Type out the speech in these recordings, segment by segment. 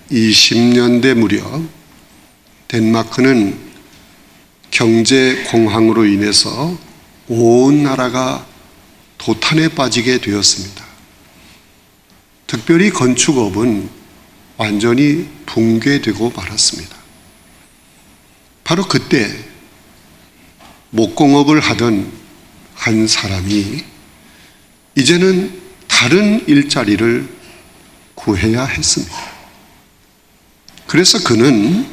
1920년대 무렵 덴마크는 경제 공황으로 인해서 온 나라가 도탄에 빠지게 되었습니다. 특별히 건축업은 완전히 붕괴되고 말았습니다. 바로 그때 목공업을 하던 한 사람이 이제는 다른 일자리를 구해야 했습니다. 그래서 그는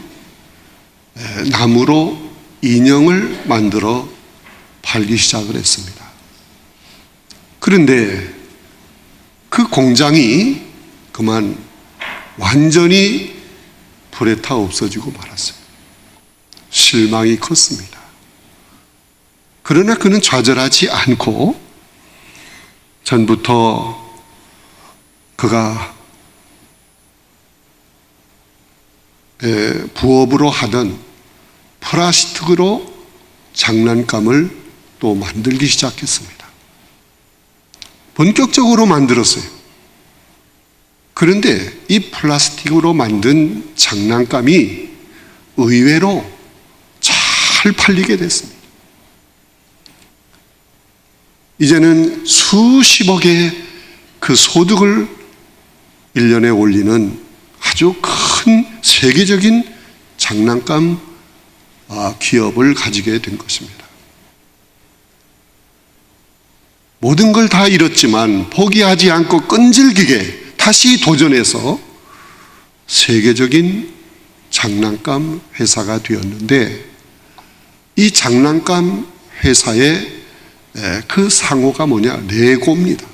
나무로 인형을 만들어 팔기 시작을 했습니다. 그런데 그 공장이 그만 완전히 불에 타 없어지고 말았어요. 실망이 컸습니다. 그러나 그는 좌절하지 않고 전부터 그가 부업으로 하던 플라스틱으로 장난감을 또 만들기 시작했습니다. 본격적으로 만들었어요. 그런데 이 플라스틱으로 만든 장난감이 의외로 잘 팔리게 됐습니다. 이제는 수십억의 그 소득을 1년에 올리는 아주 큰 세계적인 장난감 기업을 가지게 된 것입니다. 모든 걸 다 잃었지만 포기하지 않고 끈질기게 다시 도전해서 세계적인 장난감 회사가 되었는데, 이 장난감 회사의 그 상호가 뭐냐? 레고입니다.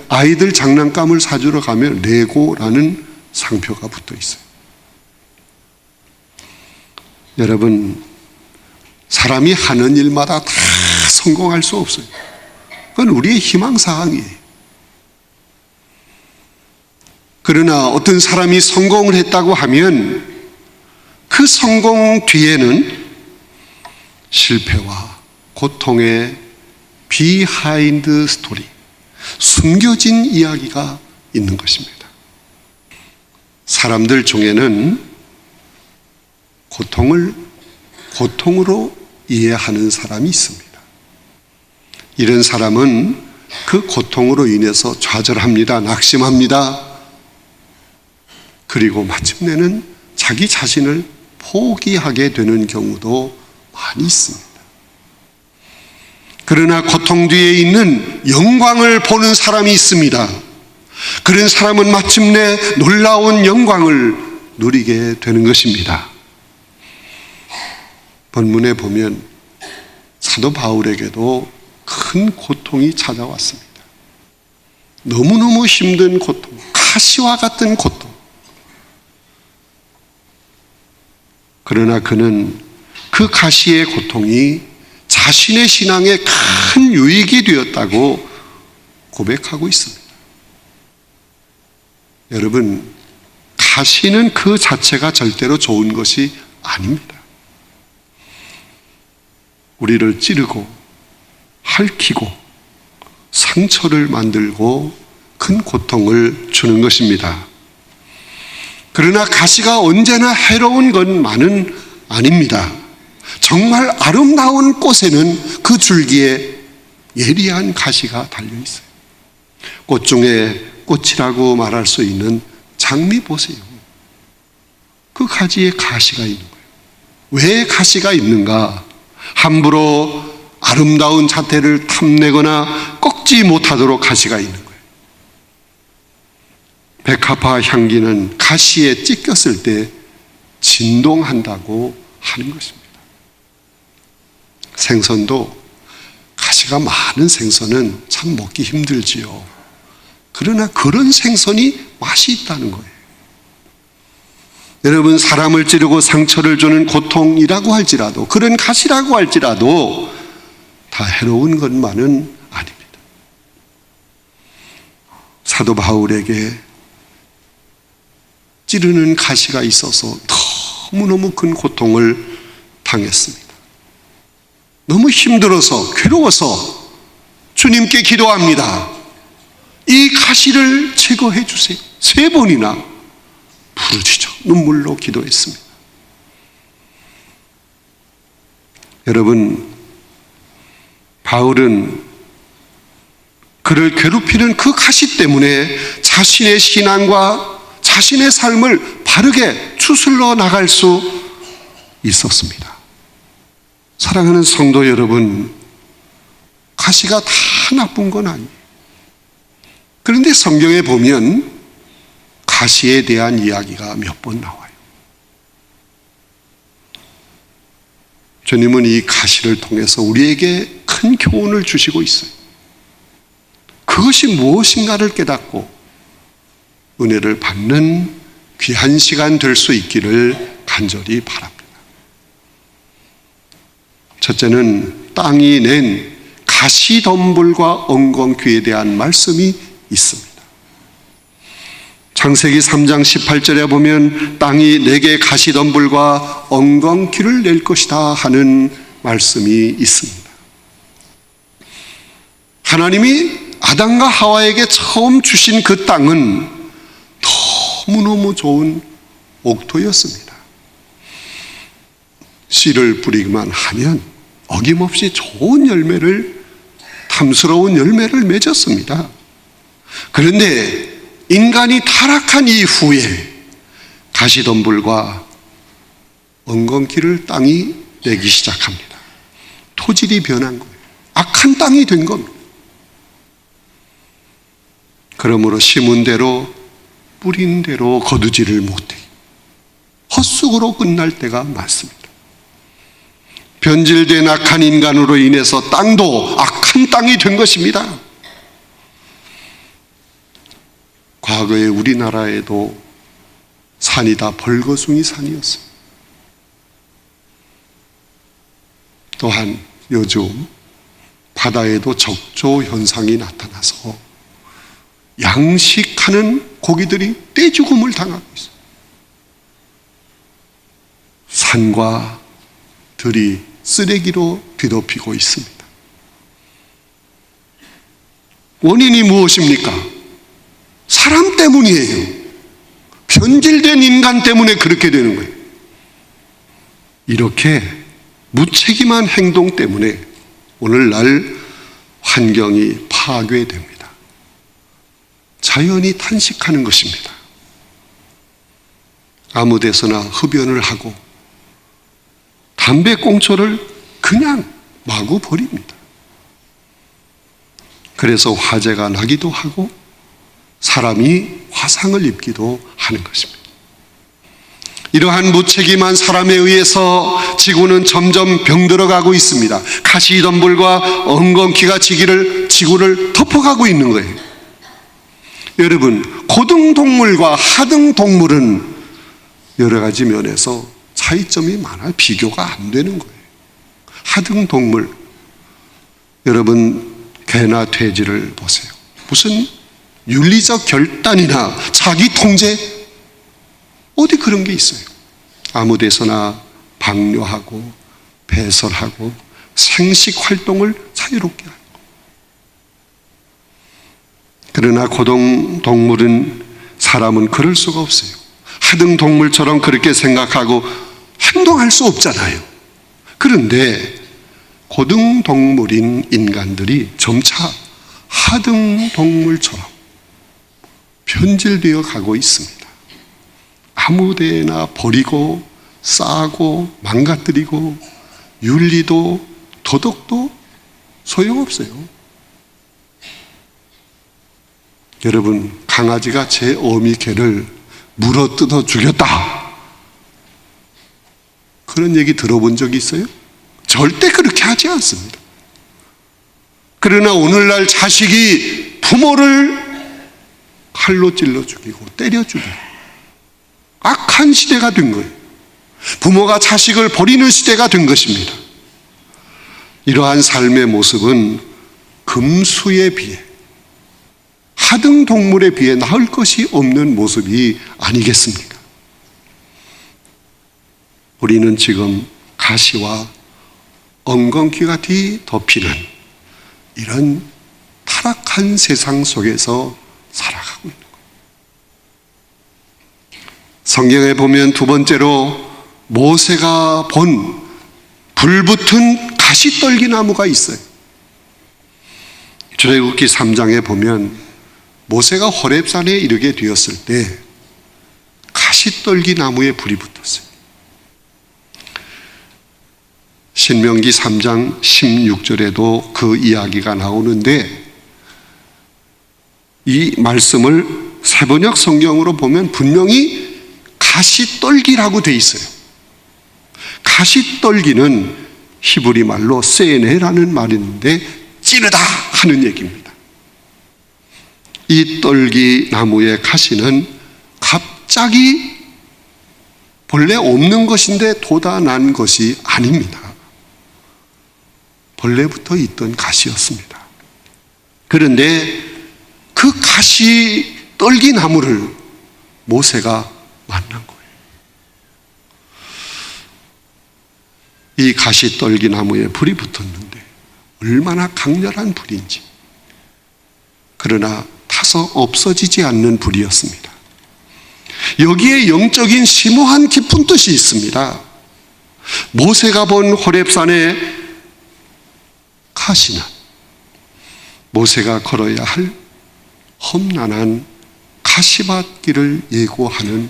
아이들 장난감을 사주러 가면 레고라는 상표가 붙어 있어요. 여러분, 사람이 하는 일마다 다 성공할 수 없어요. 그건 우리의 희망사항이에요. 그러나 어떤 사람이 성공을 했다고 하면 그 성공 뒤에는 실패와 고통의 비하인드 스토리, 숨겨진 이야기가 있는 것입니다. 사람들 중에는 고통을 고통으로 이해하는 사람이 있습니다. 이런 사람은 그 고통으로 인해서 좌절합니다. 낙심합니다. 그리고 마침내는 자기 자신을 포기하게 되는 경우도 많이 있습니다. 그러나 고통 뒤에 있는 영광을 보는 사람이 있습니다. 그런 사람은 마침내 놀라운 영광을 누리게 되는 것입니다. 본문에 보면 사도 바울에게도 큰 고통이 찾아왔습니다. 너무너무 힘든 고통, 가시와 같은 고통. 그러나 그는 그 가시의 고통이 자신의 신앙에 큰 유익이 되었다고 고백하고 있습니다. 여러분, 가시는 그 자체가 절대로 좋은 것이 아닙니다. 우리를 찌르고 핥히고 상처를 만들고 큰 고통을 주는 것입니다. 그러나 가시가 언제나 해로운 것만은 아닙니다. 정말 아름다운 꽃에는 그 줄기에 예리한 가시가 달려있어요. 꽃 중에 꽃이라고 말할 수 있는 장미 보세요. 그 가지에 가시가 있는 거예요. 왜 가시가 있는가? 함부로 아름다운 자태를 탐내거나 꺾지 못하도록 가시가 있는 거예요. 백합화 향기는 가시에 찢겼을 때 진동한다고 하는 것입니다. 생선도 가시가 많은 생선은 참 먹기 힘들지요. 그러나 그런 생선이 맛이 있다는 거예요. 여러분, 사람을 찌르고 상처를 주는 고통이라고 할지라도, 그런 가시라고 할지라도 다 해로운 것만은 아닙니다. 사도 바울에게 찌르는 가시가 있어서 너무너무 큰 고통을 당했습니다. 너무 힘들어서 괴로워서 주님께 기도합니다. 이 가시를 제거해 주세요. 3번이나 부르짖어 눈물로 기도했습니다. 여러분, 바울은 그를 괴롭히는 그 가시 때문에 자신의 신앙과 자신의 삶을 바르게 추슬러 나갈 수 있었습니다. 사랑하는 성도 여러분, 가시가 다 나쁜 건 아니에요. 그런데 성경에 보면 가시에 대한 이야기가 몇 번 나와요. 주님은 이 가시를 통해서 우리에게 큰 교훈을 주시고 있어요. 그것이 무엇인가를 깨닫고 은혜를 받는 귀한 시간 될 수 있기를 간절히 바랍니다. 첫째는 땅이 낸 가시덤불과 엉겅퀴에 대한 말씀이 있습니다. 창세기 3장 18절에 보면 땅이 내게 가시덤불과 엉겅퀴를 낼 것이다 하는 말씀이 있습니다. 하나님이 아담과 하와에게 처음 주신 그 땅은 너무너무 좋은 옥토였습니다. 씨를 뿌리기만 하면 어김없이 좋은 열매를, 탐스러운 열매를 맺었습니다. 그런데 인간이 타락한 이후에 가시덤불과 엉겅퀴를 땅이 내기 시작합니다. 토질이 변한 거예요. 악한 땅이 된 겁니다. 그러므로 심은 대로 뿌린 대로 거두지를 못해 헛수고로 끝날 때가 많습니다. 변질된 악한 인간으로 인해서 땅도 악한 땅이 된 것입니다. 과거에 우리나라에도 산이 다 벌거숭이 산이었어요. 또한 요즘 바다에도 적조 현상이 나타나서 양식하는 고기들이 떼죽음을 당하고 있어요. 산과 들이 쓰레기로 뒤덮이고 있습니다. 원인이 무엇입니까? 사람 때문이에요. 변질된 인간 때문에 그렇게 되는 거예요. 이렇게 무책임한 행동 때문에 오늘날 환경이 파괴됩니다. 자연이 탄식하는 것입니다. 아무 데서나 흡연을 하고 담배꽁초를 그냥 마구 버립니다. 그래서 화재가 나기도 하고 사람이 화상을 입기도 하는 것입니다. 이러한 무책임한 사람에 의해서 지구는 점점 병들어가고 있습니다. 가시덤불과 엉겅퀴가 지구를 덮어가고 있는 거예요. 여러분, 고등동물과 하등동물은 여러 가지 면에서 차이점이 많아요. 비교가 안 되는 거예요. 하등동물, 여러분 개나 돼지를 보세요. 무슨 윤리적 결단이나 자기 통제, 어디 그런 게 있어요? 아무 데서나 방뇨하고 배설하고 생식 활동을 자유롭게 하고. 그러나 고등동물은, 사람은 그럴 수가 없어요. 하등동물처럼 그렇게 생각하고 행동할 수 없잖아요. 그런데 고등동물인 인간들이 점차 하등동물처럼 변질되어 가고 있습니다. 아무 데나 버리고 싸고 망가뜨리고 윤리도 도덕도 소용없어요. 여러분, 강아지가 제 어미 개를 물어뜯어 죽였다, 그런 얘기 들어본 적이 있어요? 절대 그렇게 하지 않습니다. 그러나 오늘날 자식이 부모를 칼로 찔러 죽이고 때려 죽이고 악한 시대가 된 거예요. 부모가 자식을 버리는 시대가 된 것입니다. 이러한 삶의 모습은 금수에 비해, 하등동물에 비해 나을 것이 없는 모습이 아니겠습니까? 우리는 지금 가시와 엉겅퀴가 뒤덮이는 이런 타락한 세상 속에서 살아가고 있는 거예요. 성경에 보면 두 번째로 모세가 본 불붙은 가시떨기 나무가 있어요. 출애굽기 3장에 보면 모세가 호렙산에 이르게 되었을 때 가시떨기 나무에 불이 붙었어요. 신명기 3장 16절에도 그 이야기가 나오는데 이 말씀을 세번역 성경으로 보면 분명히 가시떨기라고 돼 있어요. 가시떨기는 히브리 말로 세네라는 말인데 찌르다 하는 얘기입니다. 이 떨기 나무의 가시는 갑자기 본래 없는 것인데 돋아난 것이 아닙니다. 본래부터 있던 가시였습니다. 그런데 그 가시 떨기 나무를 모세가 만난 거예요. 이 가시 떨기 나무에 불이 붙었는데 얼마나 강렬한 불인지, 그러나 타서 없어지지 않는 불이었습니다. 여기에 영적인 심오한 깊은 뜻이 있습니다. 모세가 본 호렙산의 가시는 모세가 걸어야 할 험난한 가시밭길을 예고하는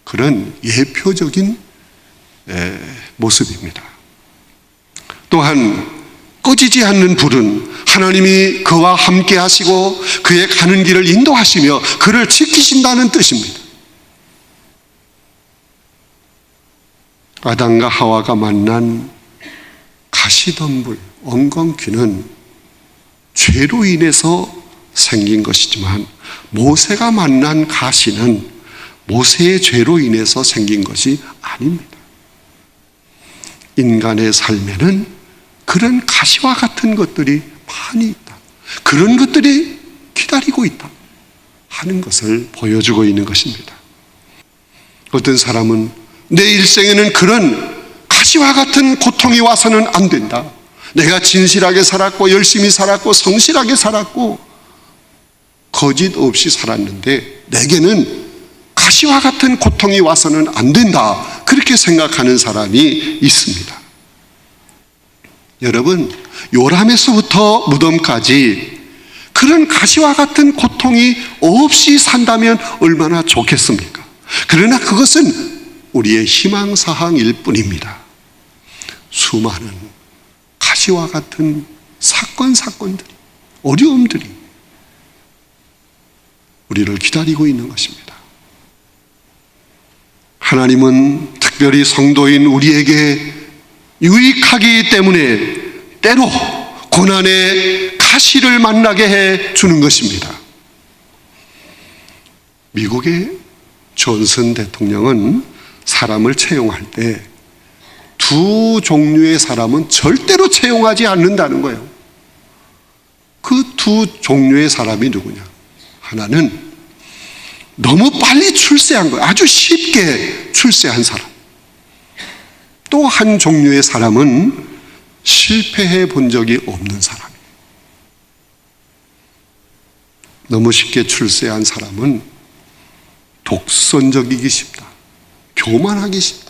그런 예표적인 모습입니다. 또한 꺼지지 않는 불은 하나님이 그와 함께 하시고 그의 가는 길을 인도하시며 그를 지키신다는 뜻입니다. 아담과 하와가 만난 가시덤불, 엉겅퀴는 죄로 인해서 생긴 것이지만 모세가 만난 가시는 모세의 죄로 인해서 생긴 것이 아닙니다. 인간의 삶에는 그런 가시와 같은 것들이 많이 있다. 그런 것들이 기다리고 있다 하는 것을 보여주고 있는 것입니다. 어떤 사람은 내 일생에는 그런 가시와 같은 고통이 와서는 안 된다. 내가 진실하게 살았고 열심히 살았고 성실하게 살았고 거짓 없이 살았는데 내게는 가시와 같은 고통이 와서는 안 된다. 그렇게 생각하는 사람이 있습니다. 여러분, 요람에서부터 무덤까지 그런 가시와 같은 고통이 없이 산다면 얼마나 좋겠습니까? 그러나 그것은 우리의 희망사항일 뿐입니다. 수많은 가시와 같은 사건들이, 어려움들이 우리를 기다리고 있는 것입니다. 하나님은 특별히 성도인 우리에게 유익하기 때문에 때로 고난의 가시를 만나게 해 주는 것입니다. 미국의 존슨 대통령은 사람을 채용할 때 두 종류의 사람은 절대로 채용하지 않는다는 거예요. 그 두 종류의 사람이 누구냐? 하나는 너무 빨리 출세한 거예요. 아주 쉽게 출세한 사람. 또 한 종류의 사람은 실패해 본 적이 없는 사람이에요. 너무 쉽게 출세한 사람은 독선적이기 쉽다. 교만하기 쉽다.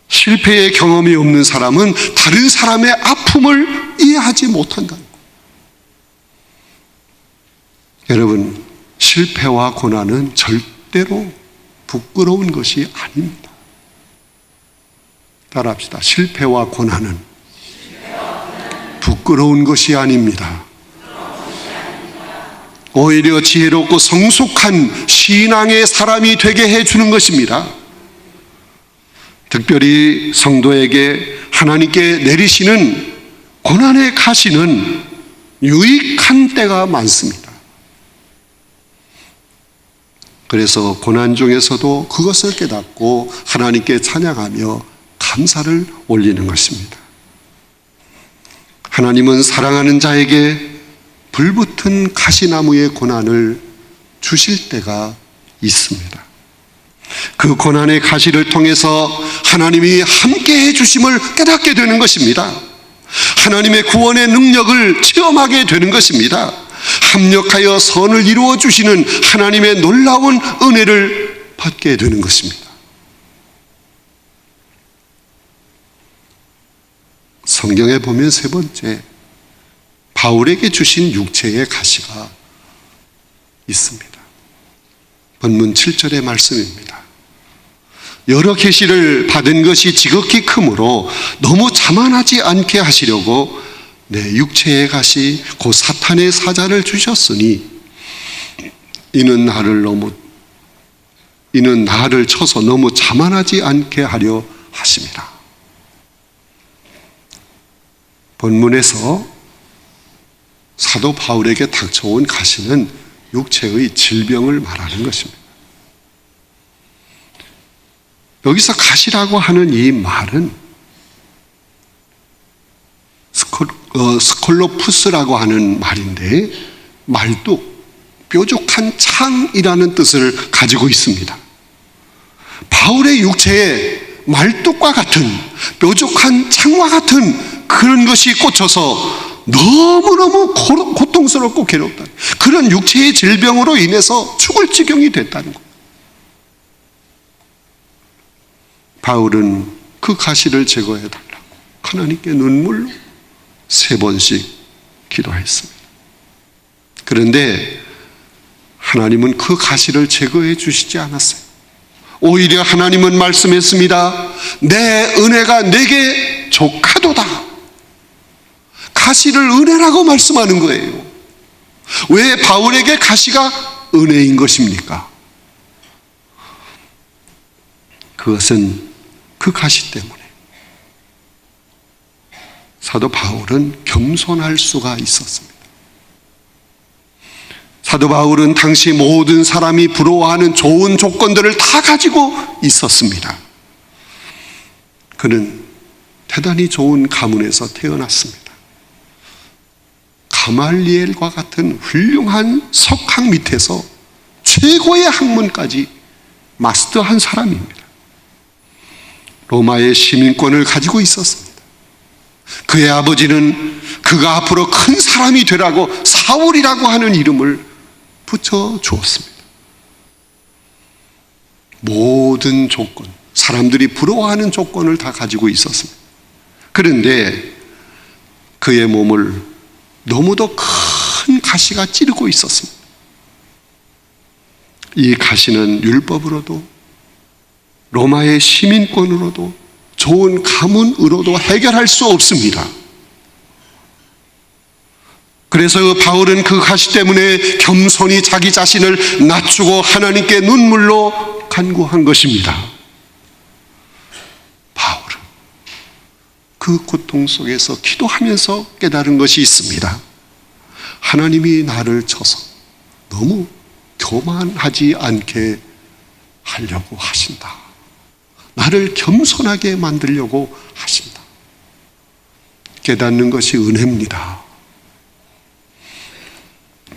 실패의 경험이 없는 사람은 다른 사람의 아픔을 이해하지 못한다는 거예요. 여러분, 실패와 고난은 절대로 부끄러운 것이 아닙니다. 따라합시다. 실패와 고난은 부끄러운 것이 아닙니다. 오히려 지혜롭고 성숙한 신앙의 사람이 되게 해주는 것입니다. 특별히 성도에게 하나님께 내리시는 고난의 가시는 유익한 때가 많습니다. 그래서 고난 중에서도 그것을 깨닫고 하나님께 찬양하며 감사를 올리는 것입니다. 하나님은 사랑하는 자에게 불붙은 가시나무의 고난을 주실 때가 있습니다. 그 고난의 가시를 통해서 하나님이 함께 해주심을 깨닫게 되는 것입니다. 하나님의 구원의 능력을 체험하게 되는 것입니다. 합력하여 선을 이루어 주시는 하나님의 놀라운 은혜를 받게 되는 것입니다. 성경에 보면 세 번째, 바울에게 주신 육체의 가시가 있습니다. 본문 7절의 말씀입니다. 여러 계시를 받은 것이 지극히 크므로 너무 자만하지 않게 하시려고 내 육체의 가시 곧 사탄의 사자를 주셨으니 이는 나를 쳐서 너무 자만하지 않게 하려 하심이라. 본문에서 사도 바울에게 닥쳐온 가시는 육체의 질병을 말하는 것입니다. 여기서 가시라고 하는 이 말은 스콜로푸스라고 하는 말인데, 말뚝, 뾰족한 창이라는 뜻을 가지고 있습니다. 바울의 육체에 말뚝과 같은, 뾰족한 창과 같은 그런 것이 꽂혀서 너무너무 고통스럽고 괴롭다. 그런 육체의 질병으로 인해서 죽을 지경이 됐다는 것. 바울은 그 가시를 제거해달라고 하나님께 눈물로 3번씩 기도했습니다. 그런데 하나님은 그 가시를 제거해 주시지 않았어요. 오히려 하나님은 말씀했습니다. 내 은혜가 내게 족하도다. 가시를 은혜라고 말씀하는 거예요. 왜 바울에게 가시가 은혜인 것입니까? 그것은 그 가시 때문에 사도 바울은 겸손할 수가 있었습니다. 사도 바울은 당시 모든 사람이 부러워하는 좋은 조건들을 다 가지고 있었습니다. 그는 대단히 좋은 가문에서 태어났습니다. 가말리엘과 같은 훌륭한 석학 밑에서 최고의 학문까지 마스터한 사람입니다. 로마의 시민권을 가지고 있었습니다. 그의 아버지는 그가 앞으로 큰 사람이 되라고 사울이라고 하는 이름을 붙여주었습니다. 모든 조건, 사람들이 부러워하는 조건을 다 가지고 있었습니다. 그런데 그의 몸을 너무도 큰 가시가 찌르고 있었습니다. 이 가시는 율법으로도 로마의 시민권으로도 좋은 가문으로도 해결할 수 없습니다. 그래서 바울은 그 가시 때문에 겸손히 자기 자신을 낮추고 하나님께 눈물로 간구한 것입니다. 바울은 그 고통 속에서 기도하면서 깨달은 것이 있습니다. 하나님이 나를 쳐서 너무 교만하지 않게 하려고 하신다. 나를 겸손하게 만들려고 하신다. 깨닫는 것이 은혜입니다.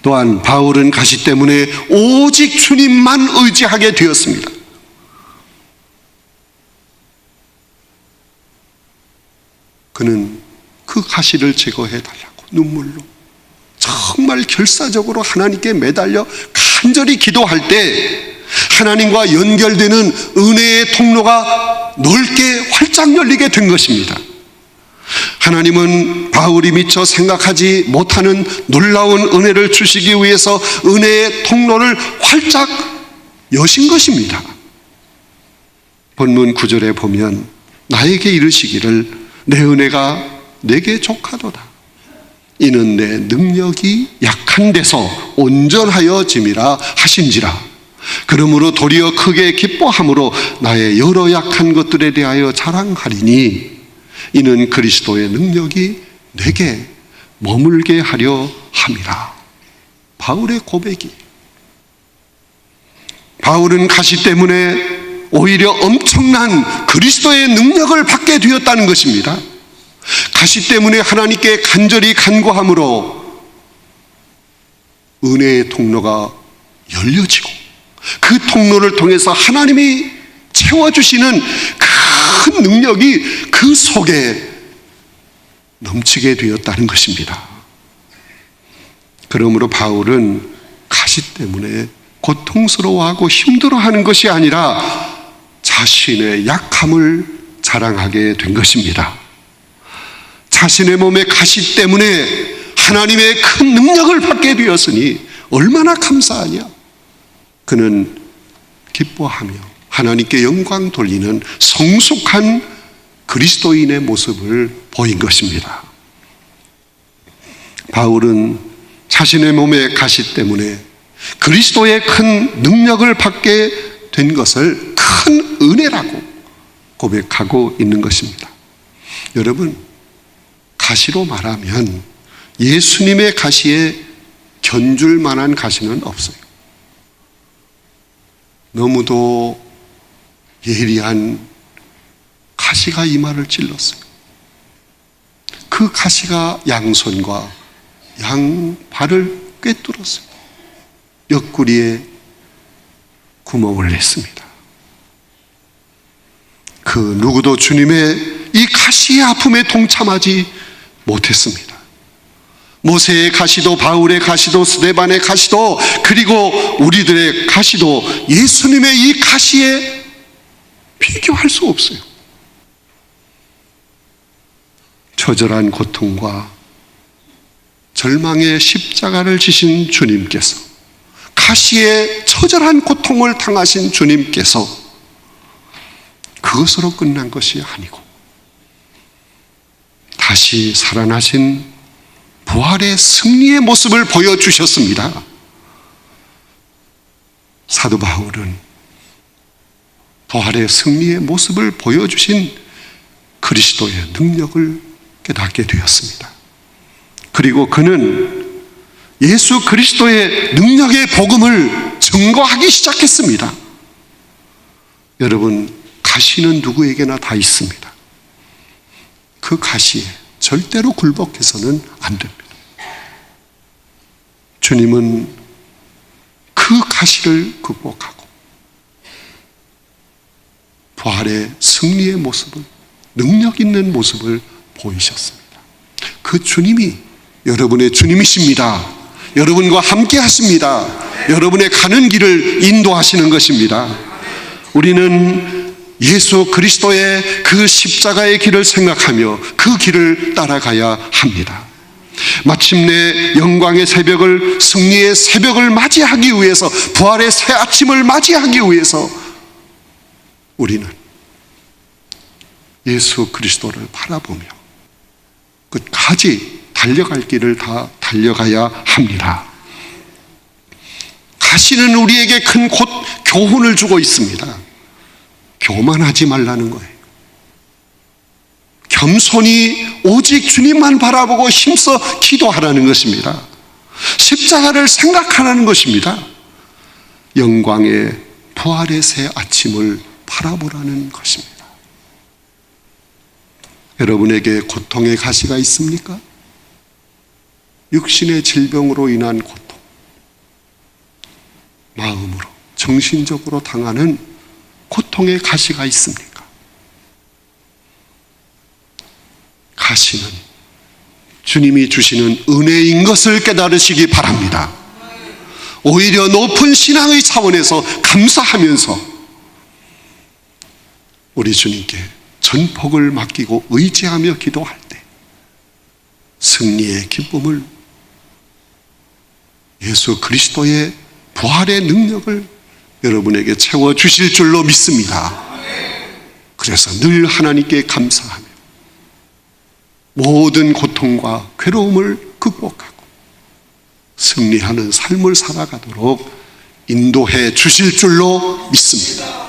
또한 바울은 가시 때문에 오직 주님만 의지하게 되었습니다. 그는 그 가시를 제거해달라고 눈물로 정말 결사적으로 하나님께 매달려 간절히 기도할 때 하나님과 연결되는 은혜의 통로가 넓게 활짝 열리게 된 것입니다. 하나님은 바울이 미처 생각하지 못하는 놀라운 은혜를 주시기 위해서 은혜의 통로를 활짝 여신 것입니다. 본문 9절에 보면 나에게 이르시기를 내 은혜가 내게 족하도다. 이는 내 능력이 약한 데서 온전하여 짐이라 하신지라. 그러므로 도리어 크게 기뻐함으로 나의 여러 약한 것들에 대하여 자랑하리니 이는 그리스도의 능력이 내게 머물게 하려 함이라. 바울의 고백이, 바울은 가시 때문에 오히려 엄청난 그리스도의 능력을 받게 되었다는 것입니다. 가시 때문에 하나님께 간절히 간구함으로 은혜의 통로가 열려지고 그 통로를 통해서 하나님이 채워주시는 큰 능력이 그 속에 넘치게 되었다는 것입니다. 그러므로 바울은 가시 때문에 고통스러워하고 힘들어하는 것이 아니라 자신의 약함을 자랑하게 된 것입니다. 자신의 몸의 가시 때문에 하나님의 큰 능력을 받게 되었으니 얼마나 감사하냐. 그는 기뻐하며 하나님께 영광 돌리는 성숙한 그리스도인의 모습을 보인 것입니다. 바울은 자신의 몸의 가시 때문에 그리스도의 큰 능력을 받게 된 것을 큰 은혜라고 고백하고 있는 것입니다. 여러분, 가시로 말하면 예수님의 가시에 견줄 만한 가시는 없어요. 너무도 예리한 가시가 이마를 찔렀어요. 그 가시가 양손과 양발을 꿰뚫었어요. 옆구리에 구멍을 냈습니다. 그 누구도 주님의 이 가시의 아픔에 동참하지 못했습니다. 모세의 가시도 바울의 가시도 스데반의 가시도 그리고 우리들의 가시도 예수님의 이 가시에 비교할 수 없어요. 처절한 고통과 절망의 십자가를 지신 주님께서, 가시에 처절한 고통을 당하신 주님께서 그것으로 끝난 것이 아니고 다시 살아나신 부활의 승리의 모습을 보여주셨습니다. 사도 바울은 부활의 승리의 모습을 보여주신 그리스도의 능력을 깨닫게 되었습니다. 그리고 그는 예수 그리스도의 능력의 복음을 증거하기 시작했습니다. 여러분, 가시는 누구에게나 다 있습니다. 그 가시에 절대로 굴복해서는 안 됩니다. 주님은 그 가시를 극복하고 부활의 승리의 모습을, 능력 있는 모습을 보이셨습니다. 그 주님이 여러분의 주님이십니다. 여러분과 함께 하십니다. 여러분의 가는 길을 인도하시는 것입니다. 우리는 예수 그리스도의 그 십자가의 길을 생각하며 그 길을 따라가야 합니다. 마침내 영광의 새벽을, 승리의 새벽을 맞이하기 위해서, 부활의 새 아침을 맞이하기 위해서 우리는 예수 그리스도를 바라보며 끝까지 달려갈 길을 다 달려가야 합니다. 가시는 우리에게 큰 교훈을 주고 있습니다. 교만하지 말라는 거예요. 겸손히 오직 주님만 바라보고 힘써 기도하라는 것입니다. 십자가를 생각하라는 것입니다. 영광의 부활의 새 아침을 바라보라는 것입니다. 여러분에게 고통의 가시가 있습니까? 육신의 질병으로 인한 고통, 마음으로, 정신적으로 당하는 고통의 가시가 있습니까? 가시는 주님이 주시는 은혜인 것을 깨달으시기 바랍니다. 오히려 높은 신앙의 차원에서 감사하면서 우리 주님께 전폭을 맡기고 의지하며 기도할 때 승리의 기쁨을, 예수 그리스도의 부활의 능력을 여러분에게 채워주실 줄로 믿습니다. 그래서 늘 하나님께 감사하며 모든 고통과 괴로움을 극복하고 승리하는 삶을 살아가도록 인도해 주실 줄로 믿습니다.